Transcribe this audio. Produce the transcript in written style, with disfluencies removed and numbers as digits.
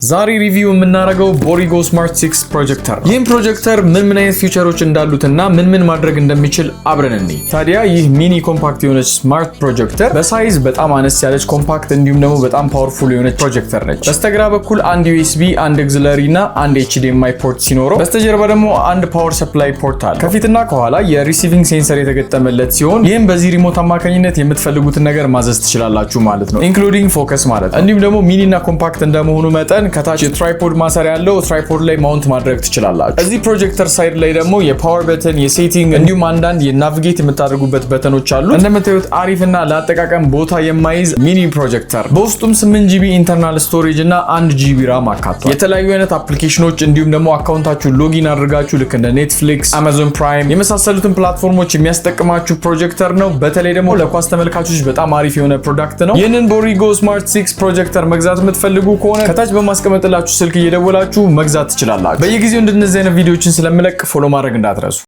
ዛሬ ሪቪው የምናደርገው ቦሪጎ ስማርት 6 ፕሮጀክተር ነው። ይህም ፕሮጀክተር ምን አይነት ፊቸሮች እንዳሉትና ምን ማድረግ እንደሚችል አብረን እንይ። ታዲያ ይህ ሚኒ ኮምፓክት የሆነች ስማርት ፕሮጀክተር በሳይዝ በጣም አነስ ያለች ኮምፓክት እንዲሁም ደግሞ በጣም ፓወርፉል የሆነች ፕሮጀክተር ነች። በስተግራ በኩል አንድ ዩኤስቢ፣ አንድ ኤግዝለሪ እና አንድ HDMI ፖርት ሲኖረው በስተጀርባ ደግሞ አንድ ፓወር ሰፕላይ ፖርት አለ። ከፊትና ከኋላ የሪሲቪንግ ሴንሰር የተገጠመለት ሲሆን ይህም በዚህ ሪሞት አማካኝነት የምትፈልጉትን ነገር ማዘዝ ትችላላችሁ ማለት ነው፣ ኢንክሉዲንግ ፎከስ ማለት ነው። እንዲሁም ደግሞ ሚኒ እና ኮምፓክት እንደመሆኑ መጠን ከታች የትራይፖድ ማሰሪያ ያለው ትራይፖድ ላይ ማውንት ማድረግ ትችላላችሁ። እዚህ ፕሮጀክተር ሳይድ ላይ ደግሞ የፓወር በተን፣ የሴቲንግ እንዲሁም አንዳንድ የናቪጌት የምታደርጉበት በተኖች አሉ። እንደምታዩት አሪፍና ለአጠቃቀም ቦታ የማይዝ ሚኒ ፕሮጀክተር በውስጡም 8GB ኢንተርናል ስቶሬጅ እና 1GB ራም አካቷል። የተለያዩ አይነት አፕሊኬሽኖች እንዲሁም ደግሞ አካውንታችሁ ሎጊን አድርጋችሁ ልክ እንደ ኔትፍሊክስ፣ አማዞን ፕራይም የመሳሰሉትን ፕላትፎርሞች የሚያስጠቅማችሁ ፕሮጀክተር ነው። በተለይ ደግሞ ለኳስ ተመልካቾች በጣም አሪፍ የሆነ ፕሮዳክት ነው። ይህንን ቦሪጎ ስማርት 6 ፕሮጀክተር መግዛት የምትፈልጉ ከሆነ ከታች በማስቀመጥላችሁ ስልክ እየደወላችሁ መግዛት ትችላላችሁ። በየጊዜው እንደነዚህ አይነት ቪዲዮዎችን ስለምለቅ ፎሎ ማድረግ እንዳትረሱ።